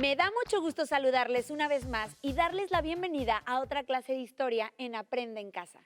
Me da mucho gusto saludarles una vez más y darles la bienvenida a otra clase de historia en Aprende en Casa.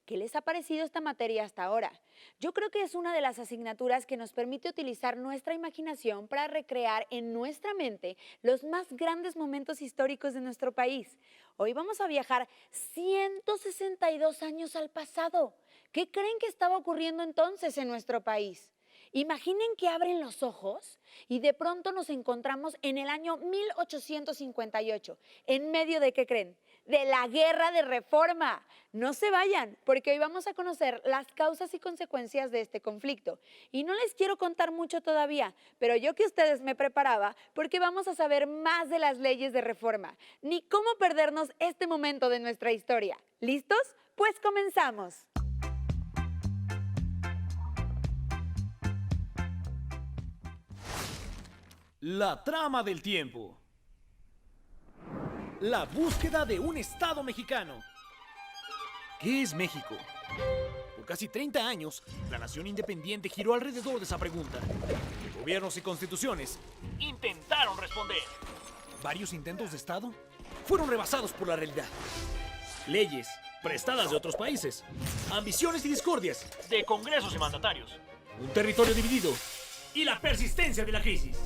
¿Qué les ha parecido esta materia hasta ahora? Yo creo que es una de las asignaturas que nos permite utilizar nuestra imaginación para recrear en nuestra mente los más grandes momentos históricos de nuestro país. Hoy vamos a viajar 162 años al pasado. ¿Qué creen que estaba ocurriendo entonces en nuestro país? Imaginen que abren los ojos y de pronto nos encontramos en el año 1858. ¿En medio de qué creen? De la Guerra de Reforma. No se vayan, porque hoy vamos a conocer las causas y consecuencias de este conflicto. Y no les quiero contar mucho todavía, pero yo que ustedes me preparaba porque vamos a saber más de las leyes de reforma, ni cómo perdernos este momento de nuestra historia. ¿Listos? Pues comenzamos. La trama del tiempo. La búsqueda de un Estado mexicano. ¿Qué es México? Por casi 30 años, la nación independiente giró alrededor de esa pregunta. Gobiernos y constituciones intentaron responder. Varios intentos de Estado fueron rebasados por la realidad. Leyes prestadas de otros países. Ambiciones y discordias de congresos y mandatarios. Un territorio dividido y la persistencia de la crisis.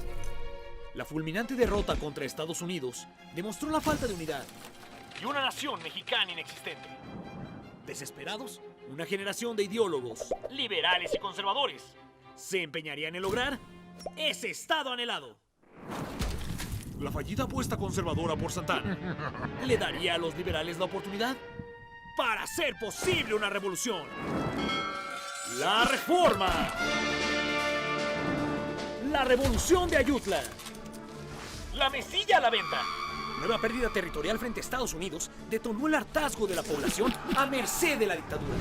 La fulminante derrota contra Estados Unidos demostró la falta de unidad y una nación mexicana inexistente. Desesperados, una generación de ideólogos, liberales y conservadores, se empeñarían en lograr ese Estado anhelado. La fallida apuesta conservadora por Santana le daría a los liberales la oportunidad para hacer posible una revolución. La Reforma. La Revolución de Ayutla. La mesilla a la venta. Nueva pérdida territorial frente a Estados Unidos detonó el hartazgo de la población a merced de la dictadura.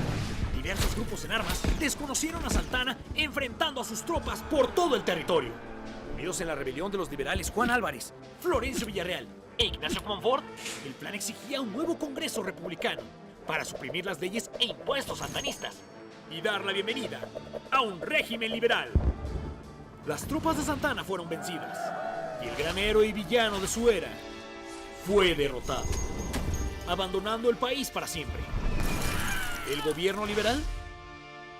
Diversos grupos en armas desconocieron a Santana enfrentando a sus tropas por todo el territorio. Unidos en la rebelión de los liberales Juan Álvarez, Florencio Villarreal e Ignacio Comonfort, el plan exigía un nuevo Congreso republicano para suprimir las leyes e impuestos santanistas y dar la bienvenida a un régimen liberal. Las tropas de Santana fueron vencidas y el gran héroe y villano de su era fue derrotado, abandonando el país para siempre. El gobierno liberal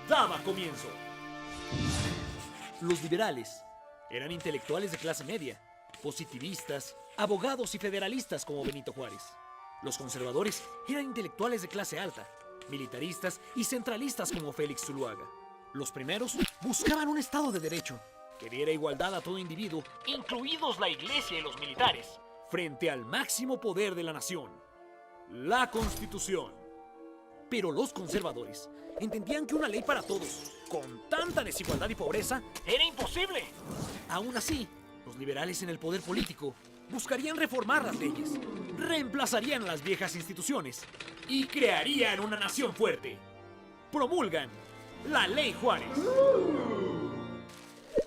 daba comienzo. Los liberales eran intelectuales de clase media, positivistas, abogados y federalistas como Benito Juárez. Los conservadores eran intelectuales de clase alta, militaristas y centralistas como Félix Zuluaga. Los primeros buscaban un Estado de derecho que diera igualdad a todo individuo, incluidos la iglesia y los militares, frente al máximo poder de la nación, la Constitución. Pero los conservadores entendían que una ley para todos, con tanta desigualdad y pobreza, era imposible. Aún así, los liberales en el poder político buscarían reformar las leyes, reemplazarían las viejas instituciones y crearían una nación fuerte. Promulgan la Ley Juárez.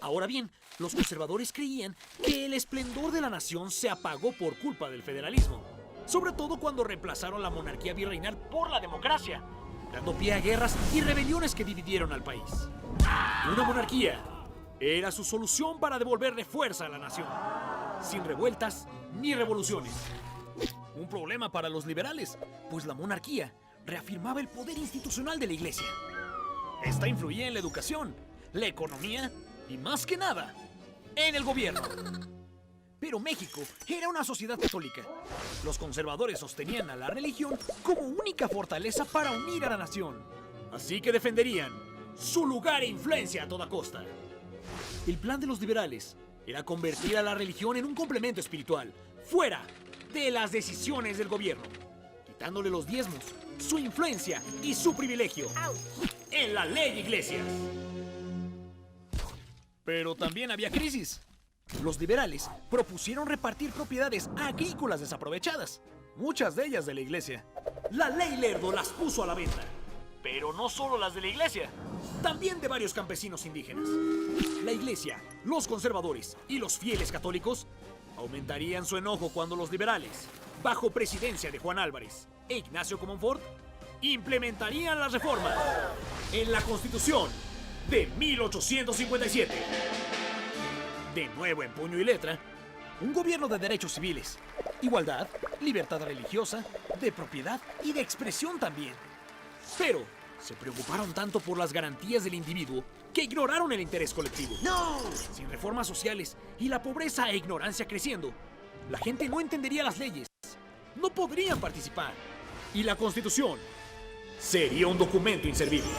Ahora bien, los conservadores creían que el esplendor de la nación se apagó por culpa del federalismo, sobre todo cuando reemplazaron la monarquía virreinal por la democracia, dando pie a guerras y rebeliones que dividieron al país. Una monarquía era su solución para devolverle fuerza a la nación, sin revueltas ni revoluciones. Un problema para los liberales, pues la monarquía reafirmaba el poder institucional de la iglesia. Esta influía en la educación, la economía y más que nada, en el gobierno. Pero México era una sociedad católica. Los conservadores sostenían a la religión como única fortaleza para unir a la nación. Así que defenderían su lugar e influencia a toda costa. El plan de los liberales era convertir a la religión en un complemento espiritual, fuera de las decisiones del gobierno, quitándole los diezmos, su influencia y su privilegio en la ley Iglesias. Pero también había crisis. Los liberales propusieron repartir propiedades agrícolas desaprovechadas, muchas de ellas de la iglesia. La ley Lerdo las puso a la venta. Pero no solo las de la iglesia, también de varios campesinos indígenas. La iglesia, los conservadores y los fieles católicos aumentarían su enojo cuando los liberales, bajo presidencia de Juan Álvarez e Ignacio Comonfort, implementarían las reformas en la Constitución de 1857. De nuevo en puño y letra, un gobierno de derechos civiles, igualdad, libertad religiosa, de propiedad y de expresión también. Pero se preocuparon tanto por las garantías del individuo que ignoraron el interés colectivo. ¡No! Sin reformas sociales y la pobreza e ignorancia creciendo, la gente no entendería las leyes, no podrían participar y la Constitución sería un documento inservible.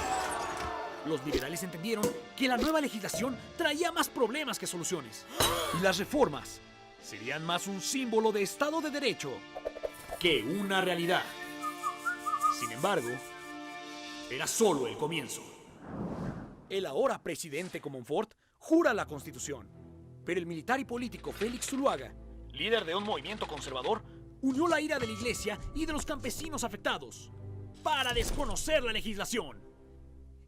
Los liberales entendieron que la nueva legislación traía más problemas que soluciones y las reformas serían más un símbolo de Estado de Derecho que una realidad. Sin embargo, era solo el comienzo. El ahora presidente Comonfort jura la Constitución, pero el militar y político Félix Zuluaga, líder de un movimiento conservador, unió la ira de la iglesia y de los campesinos afectados para desconocer la legislación.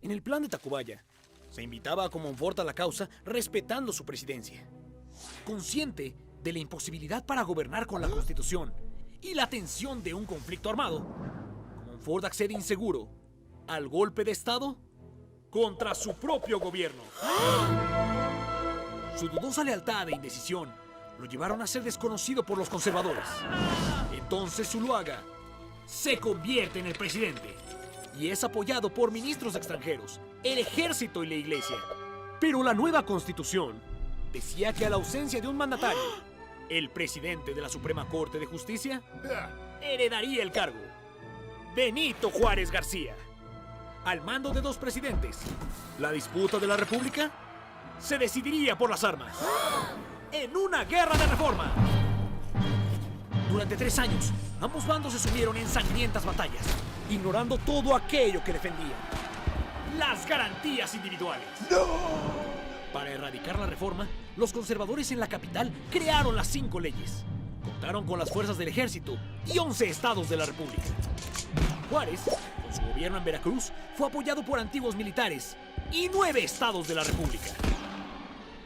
En el plan de Tacubaya, se invitaba a Comonfort a la causa respetando su presidencia. Consciente de la imposibilidad para gobernar con la Constitución y la tensión de un conflicto armado, Comonfort accede inseguro al golpe de Estado contra su propio gobierno. Su dudosa lealtad e indecisión lo llevaron a ser desconocido por los conservadores. Entonces Zuluaga se convierte en el presidente y es apoyado por ministros extranjeros, el ejército y la iglesia. Pero la nueva Constitución decía que a la ausencia de un mandatario, el presidente de la Suprema Corte de Justicia heredaría el cargo. Benito Juárez García. Al mando de dos presidentes, la disputa de la República se decidiría por las armas, en una guerra de reforma. Durante 3 años, ambos bandos se sumieron en sangrientas batallas, ignorando todo aquello que defendían. Las garantías individuales. ¡No! Para erradicar la reforma, los conservadores en la capital crearon las 5 leyes. Contaron con las fuerzas del ejército y 11 estados de la República. Juárez, con su gobierno en Veracruz, fue apoyado por antiguos militares y 9 estados de la República.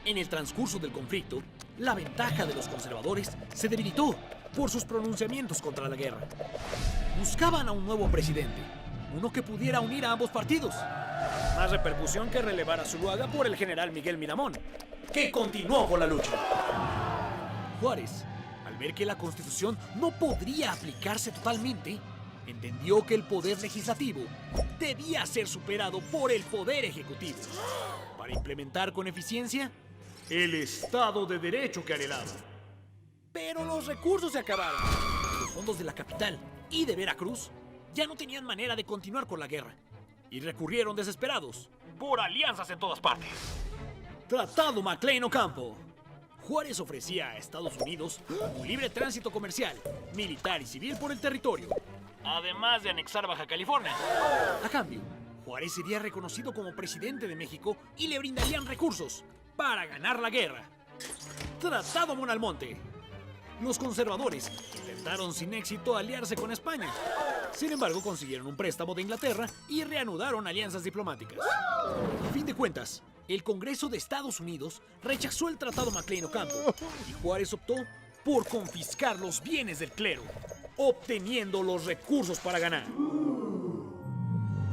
En el transcurso del conflicto, la ventaja de los conservadores se debilitó por sus pronunciamientos contra la guerra. Buscaban a un nuevo presidente, uno que pudiera unir a ambos partidos. Más repercusión que relevar a Zuluaga por el general Miguel Miramón, que continuó con la lucha. Juárez, al ver que la Constitución no podría aplicarse totalmente, entendió que el poder legislativo debía ser superado por el poder ejecutivo para implementar con eficiencia el Estado de Derecho que anhelaba. Pero los recursos se acabaron. Los fondos de la capital y de Veracruz ya no tenían manera de continuar con la guerra y recurrieron desesperados por alianzas en todas partes. Tratado McLean-Ocampo. Juárez ofrecía a Estados Unidos un libre tránsito comercial, militar y civil por el territorio, además de anexar Baja California. A cambio, Juárez sería reconocido como presidente de México y le brindarían recursos para ganar la guerra. Tratado Monalmonte. Los conservadores intentaron sin éxito aliarse con España. Sin embargo, consiguieron un préstamo de Inglaterra y reanudaron alianzas diplomáticas. A fin de cuentas, el Congreso de Estados Unidos rechazó el Tratado McLean-Ocampo y Juárez optó por confiscar los bienes del clero, obteniendo los recursos para ganar.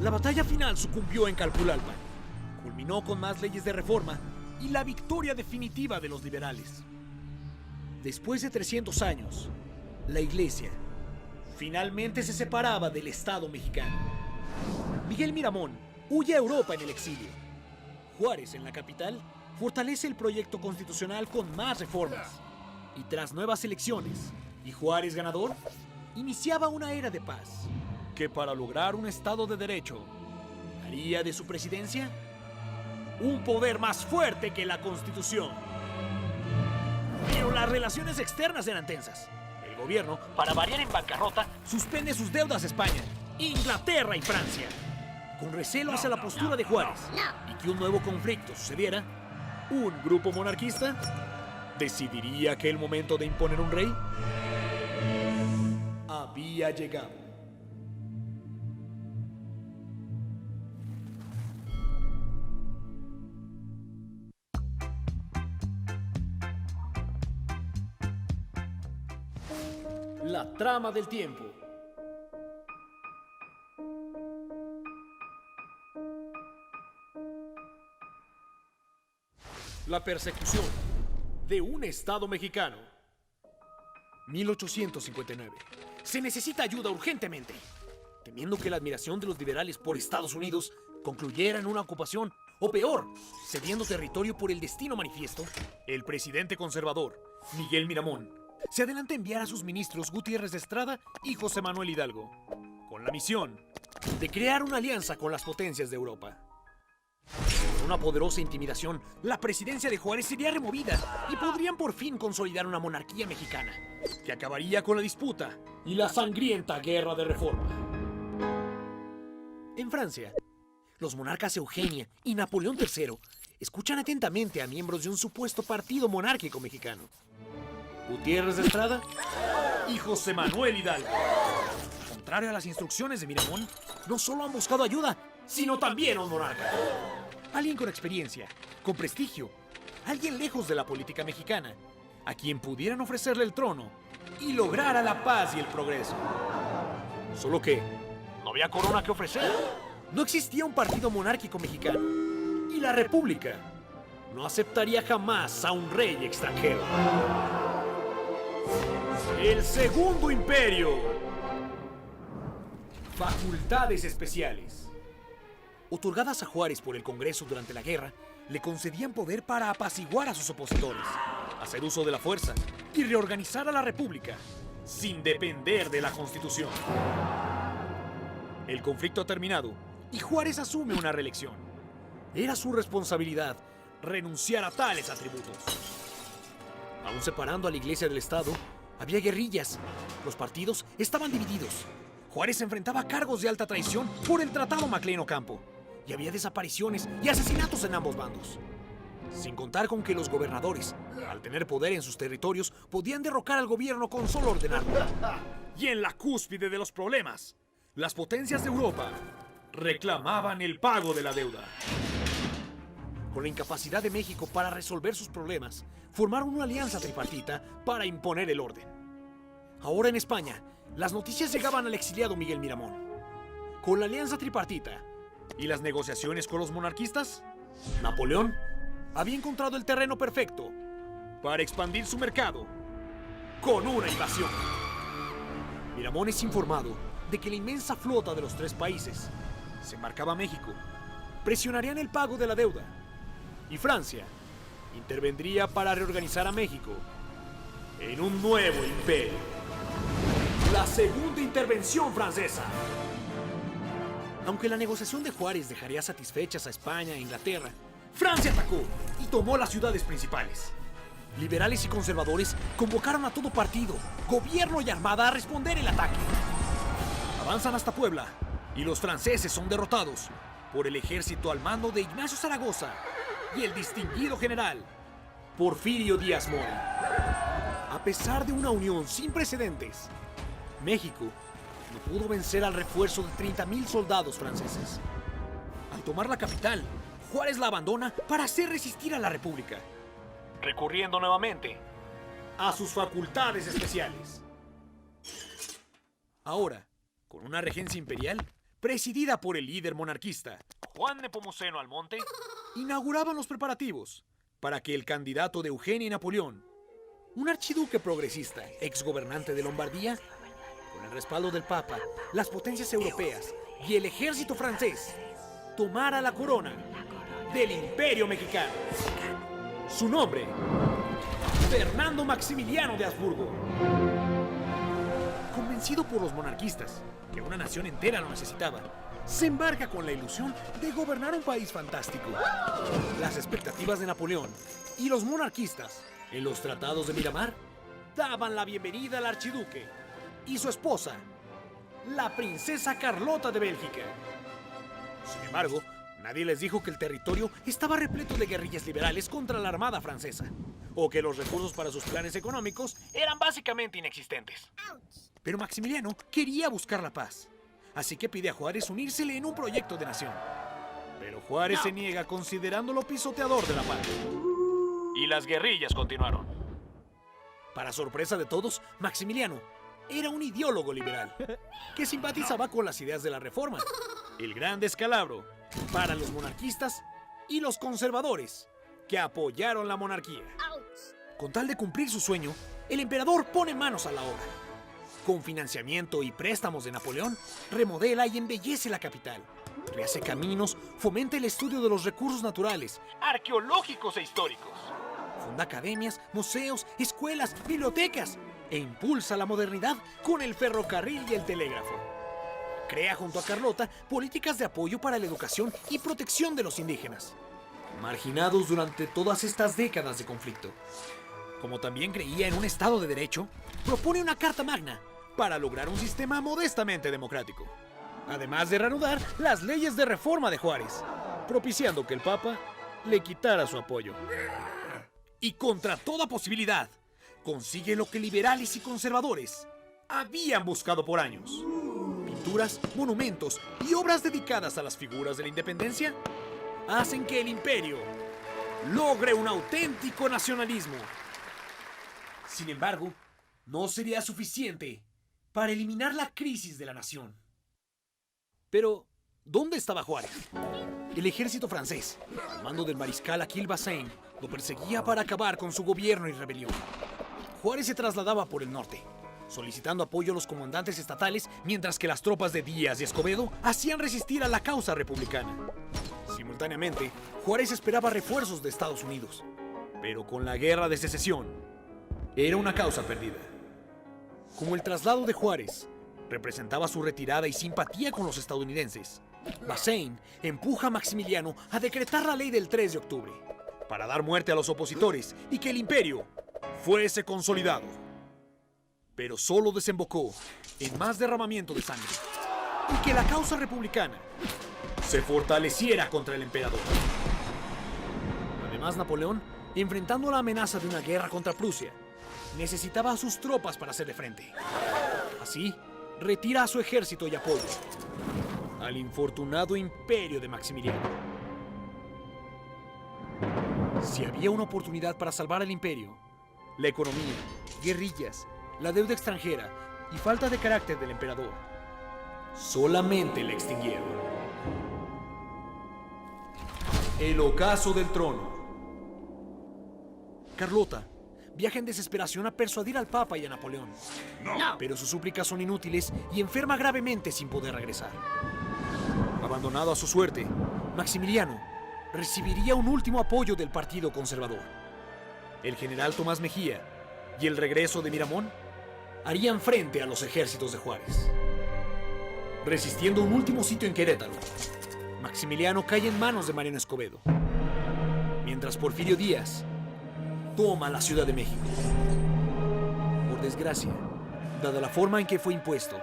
La batalla final sucumbió en Calpulalpan. Culminó con más leyes de reforma y la victoria definitiva de los liberales. Después de 300 años, la iglesia finalmente se separaba del Estado mexicano. Miguel Miramón huye a Europa en el exilio. Juárez, en la capital, fortalece el proyecto constitucional con más reformas. Y tras nuevas elecciones, y Juárez ganador, iniciaba una era de paz, que para lograr un Estado de Derecho, haría de su presidencia un poder más fuerte que la Constitución. Pero las relaciones externas eran tensas. El gobierno, para variar en bancarrota, suspende sus deudas a España, Inglaterra y Francia. Con recelo hacia la postura de Juárez y que un nuevo conflicto sucediera, un grupo monarquista decidiría que el momento de imponer un rey había llegado. La trama del tiempo. La persecución de un Estado mexicano. 1859. Se necesita ayuda urgentemente. Temiendo que la admiración de los liberales por Estados Unidos concluyera en una ocupación, o peor, cediendo territorio por el destino manifiesto, el presidente conservador, Miguel Miramón, se adelanta a enviar a sus ministros Gutiérrez de Estrada y José Manuel Hidalgo, con la misión de crear una alianza con las potencias de Europa. Con una poderosa intimidación, la presidencia de Juárez sería removida y podrían por fin consolidar una monarquía mexicana, que acabaría con la disputa y la sangrienta guerra de reforma. En Francia, los monarcas Eugenia y Napoleón III escuchan atentamente a miembros de un supuesto partido monárquico mexicano. Gutiérrez de Estrada y José Manuel Hidalgo. Contrario a las instrucciones de Miramón, no solo han buscado ayuda, sino también a un monarca. Alguien con experiencia, con prestigio, alguien lejos de la política mexicana, a quien pudieran ofrecerle el trono y lograr la paz y el progreso. Solo que no había corona que ofrecer. No existía un partido monárquico mexicano. Y la República no aceptaría jamás a un rey extranjero. El Segundo Imperio. Facultades especiales. Otorgadas a Juárez por el Congreso durante la guerra, le concedían poder para apaciguar a sus opositores, hacer uso de la fuerza y reorganizar a la República, sin depender de la Constitución. El conflicto ha terminado y Juárez asume una reelección. Era su responsabilidad renunciar a tales atributos. Aún separando a la Iglesia del Estado, había guerrillas. Los partidos estaban divididos. Juárez enfrentaba cargos de alta traición por el Tratado Maclean-Ocampo. Y había desapariciones y asesinatos en ambos bandos. Sin contar con que los gobernadores, al tener poder en sus territorios, podían derrocar al gobierno con solo ordenarlo. Y en la cúspide de los problemas, las potencias de Europa reclamaban el pago de la deuda. Con la incapacidad de México para resolver sus problemas, formaron una alianza tripartita para imponer el orden. Ahora en España, las noticias llegaban al exiliado Miguel Miramón. Con la alianza tripartita y las negociaciones con los monarquistas, Napoleón había encontrado el terreno perfecto para expandir su mercado con una invasión. Miramón es informado de que la inmensa flota de los tres países se embarcaba a México, presionarían el pago de la deuda y Francia intervendría para reorganizar a México en un nuevo imperio. La segunda intervención francesa. Aunque la negociación de Juárez dejaría satisfechas a España e Inglaterra, Francia atacó y tomó las ciudades principales. Liberales y conservadores convocaron a todo partido, gobierno y armada a responder el ataque. Avanzan hasta Puebla y los franceses son derrotados por el ejército al mando de Ignacio Zaragoza y el distinguido general Porfirio Díaz Mori. A pesar de una unión sin precedentes, México no pudo vencer al refuerzo de 30,000 soldados franceses. Al tomar la capital, Juárez la abandona para hacer resistir a la República, recurriendo nuevamente a sus facultades especiales. Ahora, con una regencia imperial presidida por el líder monarquista Juan Nepomuceno Almonte, inauguraban los preparativos para que el candidato de Eugenia y Napoleón, un archiduque progresista, exgobernante de Lombardía, con el respaldo del Papa, las potencias europeas y el ejército francés, tomara la corona del Imperio Mexicano. Su nombre, Fernando Maximiliano de Habsburgo. Convencido por los monarquistas que una nación entera lo necesitaba, se embarca con la ilusión de gobernar un país fantástico. Las expectativas de Napoleón y los monarquistas en los tratados de Miramar daban la bienvenida al archiduque y su esposa, la princesa Carlota de Bélgica. Sin embargo, nadie les dijo que el territorio estaba repleto de guerrillas liberales contra la armada francesa, o que los recursos para sus planes económicos eran básicamente inexistentes. Pero Maximiliano quería buscar la paz, así que pide a Juárez unírsele en un proyecto de nación. Pero Juárez se niega considerándolo pisoteador de la paz. Y las guerrillas continuaron. Para sorpresa de todos, Maximiliano era un ideólogo liberal que simpatizaba con las ideas de la Reforma, el gran descalabro para los monarquistas y los conservadores que apoyaron la monarquía. Con tal de cumplir su sueño, el emperador pone manos a la obra. Con financiamiento y préstamos de Napoleón, remodela y embellece la capital. Rehace caminos, fomenta el estudio de los recursos naturales, arqueológicos e históricos. Funda academias, museos, escuelas, bibliotecas e impulsa la modernidad con el ferrocarril y el telégrafo. Crea junto a Carlota políticas de apoyo para la educación y protección de los indígenas, marginados durante todas estas décadas de conflicto. Como también creía en un Estado de Derecho, propone una Carta Magna para lograr un sistema modestamente democrático, además de reanudar las leyes de reforma de Juárez, propiciando que el Papa le quitara su apoyo. Y contra toda posibilidad, consigue lo que liberales y conservadores habían buscado por años: pinturas, monumentos y obras dedicadas a las figuras de la independencia hacen que el imperio logre un auténtico nacionalismo. Sin embargo, no sería suficiente para eliminar la crisis de la nación. Pero, ¿dónde estaba Juárez? El ejército francés, al mando del mariscal Achille Bazaine, lo perseguía para acabar con su gobierno y rebelión. Juárez se trasladaba por el norte, solicitando apoyo a los comandantes estatales, mientras que las tropas de Díaz y Escobedo hacían resistir a la causa republicana. Simultáneamente, Juárez esperaba refuerzos de Estados Unidos, pero con la guerra de secesión, era una causa perdida. Como el traslado de Juárez representaba su retirada y simpatía con los estadounidenses, Bazaine empuja a Maximiliano a decretar la ley del 3 de octubre, para dar muerte a los opositores y que el imperio fuese consolidado. Pero solo desembocó en más derramamiento de sangre y que la causa republicana se fortaleciera contra el emperador. Además, Napoleón, enfrentando la amenaza de una guerra contra Prusia, necesitaba a sus tropas para hacerle frente. Así, retira a su ejército y apoyo al infortunado imperio de Maximiliano. Si había una oportunidad para salvar al imperio, la economía, guerrillas, la deuda extranjera y falta de carácter del emperador solamente la extinguieron. El ocaso del trono. Carlota viaja en desesperación a persuadir al Papa y a Napoleón. No. Pero sus súplicas son inútiles y enferma gravemente sin poder regresar. Abandonado a su suerte, Maximiliano recibiría un último apoyo del Partido Conservador. El general Tomás Mejía y el regreso de Miramón harían frente a los ejércitos de Juárez. Resistiendo un último sitio en Querétaro, Maximiliano cae en manos de Mariano Escobedo, mientras Porfirio Díaz toma la Ciudad de México. Por desgracia, dada la forma en que fue impuesto,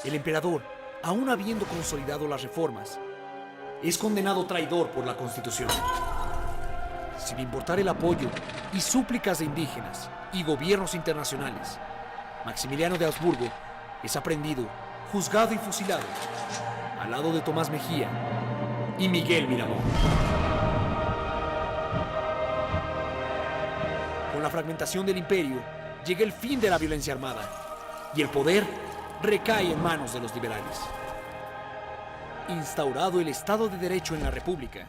el emperador, aún habiendo consolidado las reformas, es condenado traidor por la Constitución. Sin importar el apoyo y súplicas de indígenas y gobiernos internacionales, Maximiliano de Habsburgo es aprehendido, juzgado y fusilado, al lado de Tomás Mejía y Miguel Miramón. Con la fragmentación del imperio, llega el fin de la violencia armada y el poder recae en manos de los liberales. Instaurado el Estado de Derecho en la República,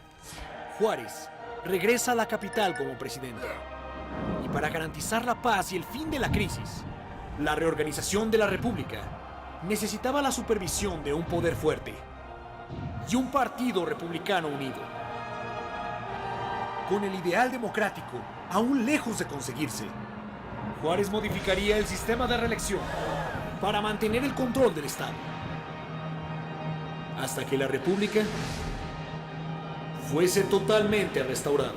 Juárez regresa a la capital como presidente. Y para garantizar la paz y el fin de la crisis, la reorganización de la República necesitaba la supervisión de un poder fuerte y un partido republicano unido. Con el ideal democrático aún lejos de conseguirse, Juárez modificaría el sistema de reelección para mantener el control del Estado, hasta que la República fuese totalmente restaurada.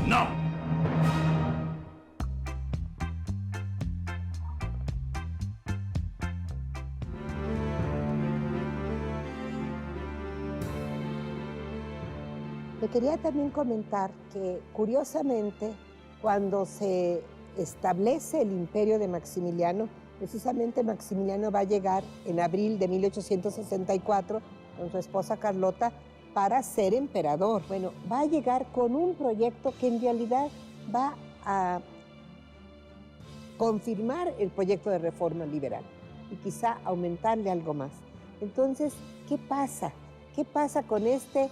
¡No! Le quería también comentar que, curiosamente, cuando se establece el imperio de Maximiliano, precisamente Maximiliano va a llegar en abril de 1864 con su esposa Carlota para ser emperador. Bueno, va a llegar con un proyecto que en realidad va a confirmar el proyecto de reforma liberal y quizá aumentarle algo más. Entonces, ¿qué pasa? ¿Qué pasa con este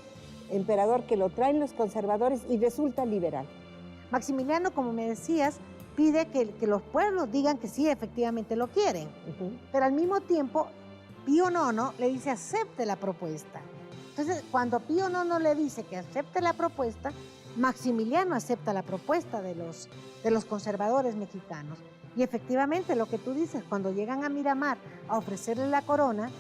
emperador que lo traen los conservadores y resulta liberal? Maximiliano, como me decías, pide que los pueblos digan que sí, efectivamente lo quieren. Pero al mismo tiempo, Pío IX le dice acepte la propuesta. Entonces, cuando Pío IX le dice que acepte la propuesta, Maximiliano acepta la propuesta de los conservadores mexicanos. Y efectivamente, lo que tú dices, cuando llegan a Miramar a ofrecerle la corona,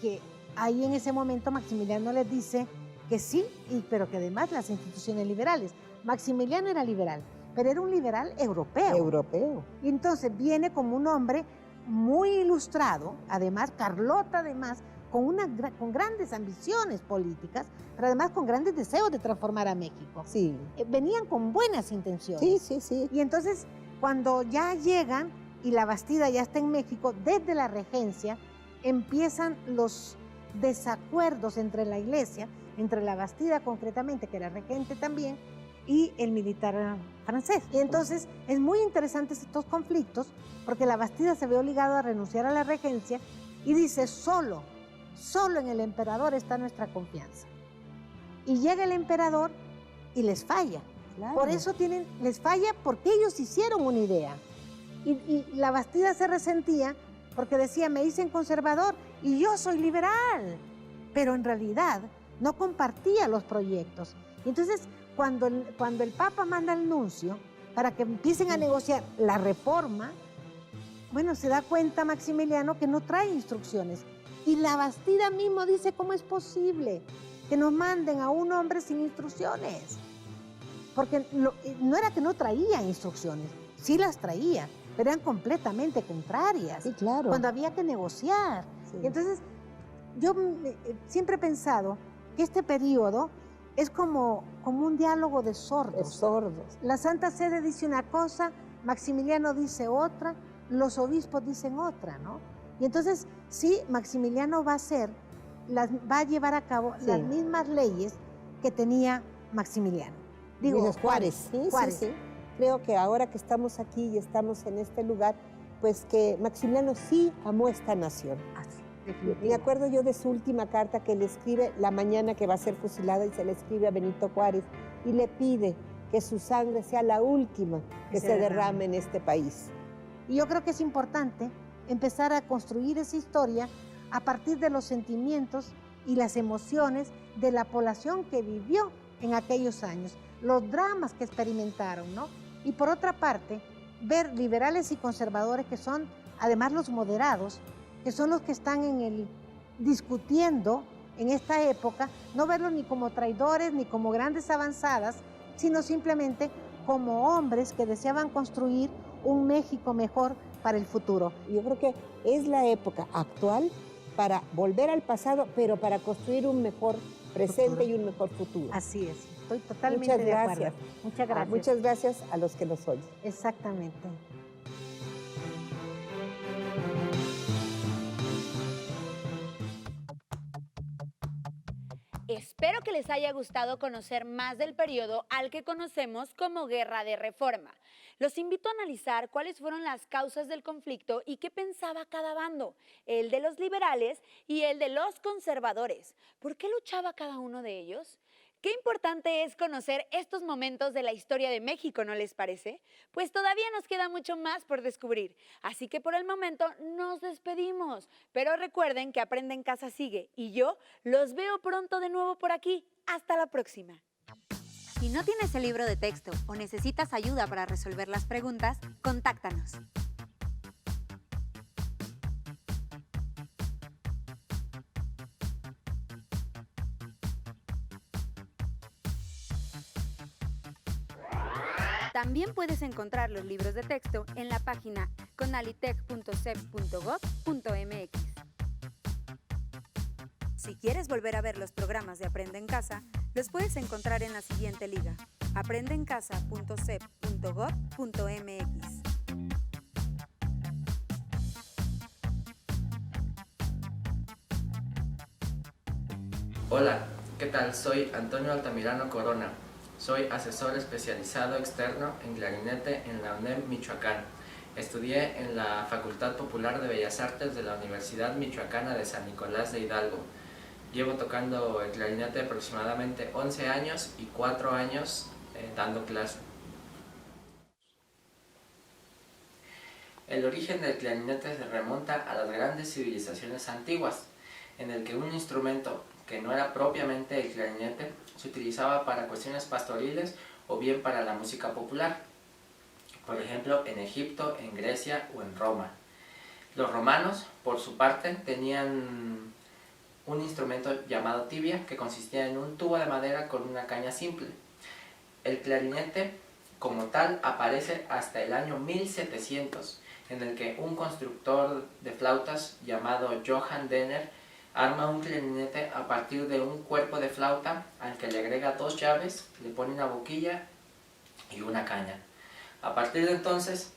que ahí en ese momento Maximiliano les dice que sí, pero que además las instituciones liberales. Maximiliano era liberal, pero era un liberal europeo. Europeo. Y entonces viene como un hombre muy ilustrado, además, Carlota además, con grandes ambiciones políticas, pero además con grandes deseos de transformar a México. Sí. Venían con buenas intenciones. Sí, sí, sí. Y entonces, cuando ya llegan y la Bastida ya está en México, desde la regencia, empiezan los desacuerdos entre la iglesia, entre la Bastida concretamente, que era regente también, y el militar francés. Y entonces es muy interesante estos conflictos, porque la Bastida se ve obligada a renunciar a la regencia y dice, solo en el emperador está nuestra confianza. Y llega el emperador y les falla. Claro. Por eso les falla porque ellos hicieron una idea. Y la Bastida se resentía porque decía, me dicen conservador y yo soy liberal. Pero en realidad no compartía los proyectos. Y entonces, cuando el Papa manda al nuncio para que empiecen a negociar la reforma, bueno, se da cuenta Maximiliano que no trae instrucciones. Y la Bastida mismo dice, ¿cómo es posible que nos manden a un hombre sin instrucciones? Porque no era que no traía instrucciones, sí las traía, pero eran completamente contrarias. Sí, claro. Cuando había que negociar. Sí. Y entonces, yo siempre he pensado que este periodo es como un diálogo de sordos. De sordos. La Santa Sede dice una cosa, Maximiliano dice otra, los obispos dicen otra, ¿no? Y entonces, sí, Maximiliano va a llevar a cabo las mismas leyes que tenía Maximiliano. Digo, Juárez. Sí, Juárez. sí, sí. Creo que ahora que estamos aquí y estamos en este lugar, pues que Maximiliano sí amó esta nación. Así, Me definitivo. acuerdo yo de su última carta que le escribe la mañana que va a ser fusilada y se le escribe a Benito Juárez y le pide que su sangre sea la última que se derrame en este país. Y yo creo que es importante empezar a construir esa historia a partir de los sentimientos y las emociones de la población que vivió en aquellos años, los dramas que experimentaron, ¿no? Y por otra parte, ver liberales y conservadores que son, además los moderados, que son los que están discutiendo en esta época, no verlos ni como traidores ni como grandes avanzadas, sino simplemente como hombres que deseaban construir un México mejor para el futuro. Yo creo que es la época actual para volver al pasado, pero para construir un mejor presente y un mejor futuro. Así es, estoy totalmente Muchas de acuerdo. gracias. Muchas gracias. Muchas gracias a los que nos oyen. Exactamente. Espero que les haya gustado conocer más del periodo al que conocemos como Guerra de Reforma. Los invito a analizar cuáles fueron las causas del conflicto y qué pensaba cada bando, el de los liberales y el de los conservadores. ¿Por qué luchaba cada uno de ellos? Qué importante es conocer estos momentos de la historia de México, ¿no les parece? Pues todavía nos queda mucho más por descubrir, así que por el momento nos despedimos. Pero recuerden que Aprende en Casa sigue y yo los veo pronto de nuevo por aquí. Hasta la próxima. Si no tienes el libro de texto o necesitas ayuda para resolver las preguntas, contáctanos. También puedes encontrar los libros de texto en la página conalitec.cep.gov.mx. Si quieres volver a ver los programas de Aprende en Casa, los puedes encontrar en la siguiente liga: aprendeencasa.cep.gov.mx. Hola, ¿qué tal? Soy Antonio Altamirano Corona. Soy asesor especializado externo en clarinete en la UNEM Michoacán. Estudié en la Facultad Popular de Bellas Artes de la Universidad Michoacana de San Nicolás de Hidalgo. Llevo tocando el clarinete aproximadamente 11 años y 4 años dando clase. El origen del clarinete se remonta a las grandes civilizaciones antiguas, en el que un instrumento que no era propiamente el clarinete se utilizaba para cuestiones pastoriles o bien para la música popular, por ejemplo en Egipto, en Grecia o en Roma. Los romanos, por su parte, tenían un instrumento llamado tibia, que consistía en un tubo de madera con una caña simple. El clarinete, como tal, aparece hasta el año 1700, en el que un constructor de flautas llamado Johann Denner arma un clarinete a partir de un cuerpo de flauta al que le agrega 2 llaves, le pone una boquilla y una caña. A partir de entonces,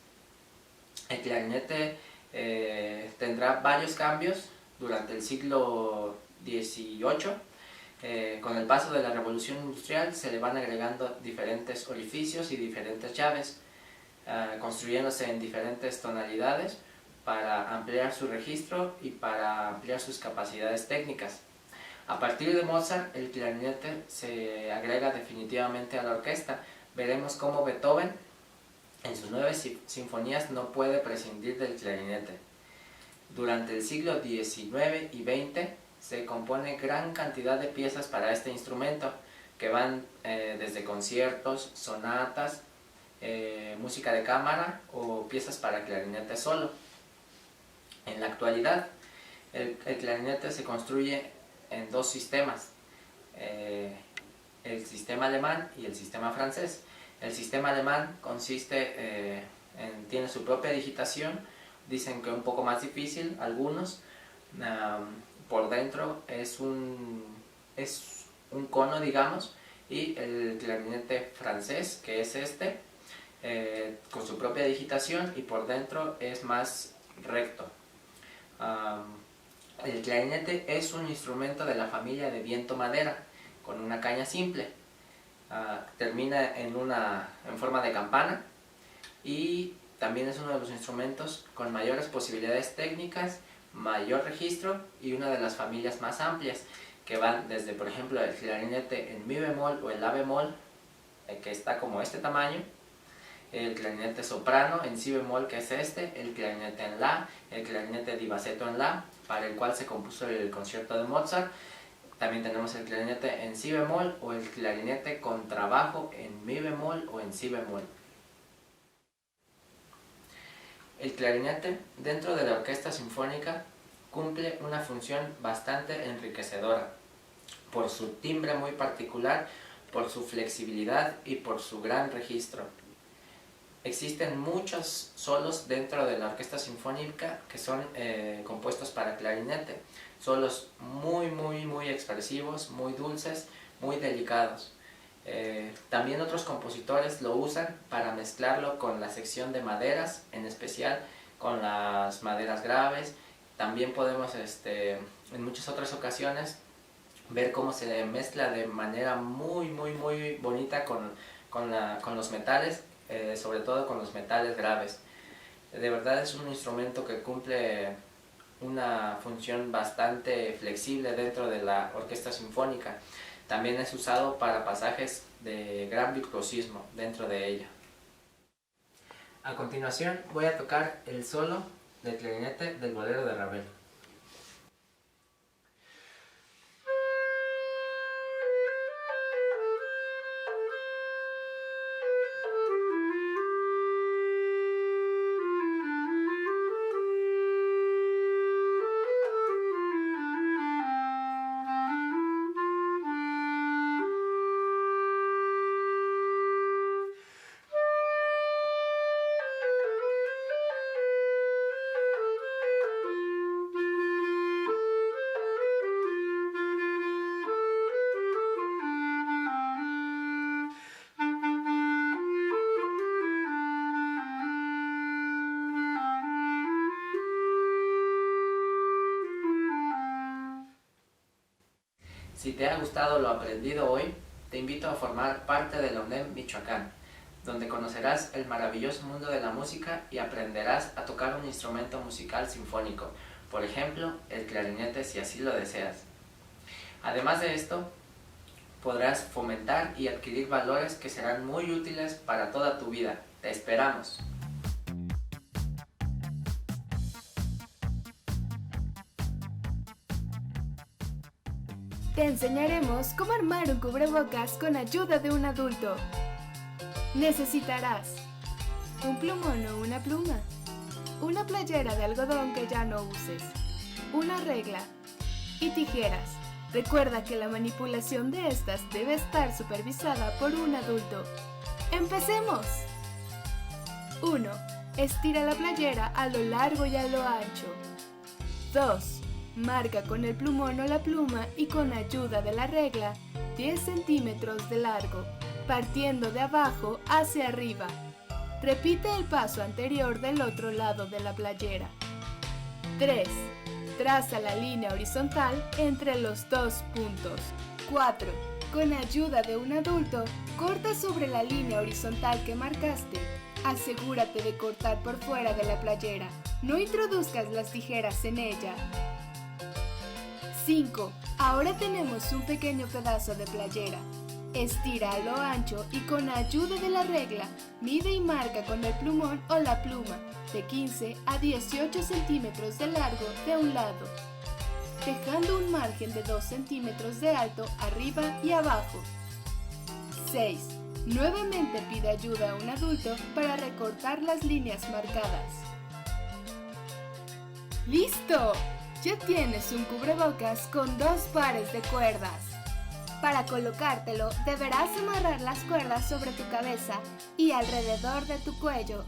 el clarinete tendrá varios cambios durante el siglo XVIII. Con el paso de la revolución industrial se le van agregando diferentes orificios y diferentes llaves, construyéndose en diferentes tonalidades para ampliar su registro y para ampliar sus capacidades técnicas. A partir de Mozart, el clarinete se agrega definitivamente a la orquesta. Veremos cómo Beethoven en sus 9 sinfonías no puede prescindir del clarinete. Durante el siglo XIX y XX se compone gran cantidad de piezas para este instrumento, que van desde conciertos, sonatas, música de cámara o piezas para clarinete solo. En la actualidad, el clarinete se construye en 2 sistemas, el sistema alemán y el sistema francés. El sistema alemán consiste tiene su propia digitación, dicen que un poco más difícil algunos. Por dentro es un cono, digamos, y el clarinete francés, que es con su propia digitación, y por dentro es más recto. El clarinete es un instrumento de la familia de viento-madera, con una caña simple. Termina en forma de campana, y también es uno de los instrumentos con mayores posibilidades técnicas, mayor registro y una de las familias más amplias, que van desde, por ejemplo, el clarinete en mi bemol o el la bemol, que está como este tamaño, el clarinete soprano en si bemol, que es el clarinete en la, el clarinete divaceto en la, para el cual se compuso el concierto de Mozart. También tenemos el clarinete en si bemol o el clarinete con trabajo en mi bemol o en si bemol. El clarinete, dentro de la orquesta sinfónica, cumple una función bastante enriquecedora, por su timbre muy particular, por su flexibilidad y por su gran registro. Existen muchos solos dentro de la orquesta sinfónica que son compuestos para clarinete, solos muy expresivos, muy dulces, muy delicados. También otros compositores lo usan para mezclarlo con la sección de maderas, en especial con las maderas graves. También podemos en muchas otras ocasiones ver cómo se mezcla de manera muy bonita con los metales, sobre todo con los metales graves. De verdad es un instrumento que cumple una función bastante flexible dentro de la orquesta sinfónica. También es usado para pasajes de gran virtuosismo dentro de ella. A continuación voy a tocar el solo del clarinete del bolero de Ravel. Si te ha gustado lo aprendido hoy, te invito a formar parte de la UNEM Michoacán, donde conocerás el maravilloso mundo de la música y aprenderás a tocar un instrumento musical sinfónico, por ejemplo, el clarinete si así lo deseas. Además de esto, podrás fomentar y adquirir valores que serán muy útiles para toda tu vida. ¡Te esperamos! Te enseñaremos cómo armar un cubrebocas con ayuda de un adulto. Necesitarás un plumón o una pluma, una playera de algodón que ya no uses, una regla y tijeras. Recuerda que la manipulación de estas debe estar supervisada por un adulto. ¡Empecemos! 1. Estira la playera a lo largo y a lo ancho. 2. Marca con el plumón o la pluma y con ayuda de la regla 10 centímetros de largo, partiendo de abajo hacia arriba. Repite el paso anterior del otro lado de la playera. 3. Traza la línea horizontal entre los dos puntos. 4. Con ayuda de un adulto, corta sobre la línea horizontal que marcaste. Asegúrate de cortar por fuera de la playera. No introduzcas las tijeras en ella. 5. Ahora tenemos un pequeño pedazo de playera. Estira a lo ancho y con ayuda de la regla, mide y marca con el plumón o la pluma de 15 a 18 centímetros de largo de un lado, dejando un margen de 2 centímetros de alto arriba y abajo. 6. Nuevamente pide ayuda a un adulto para recortar las líneas marcadas. ¡Listo! Ya tienes un cubrebocas con 2 pares de cuerdas. Para colocártelo, deberás amarrar las cuerdas sobre tu cabeza y alrededor de tu cuello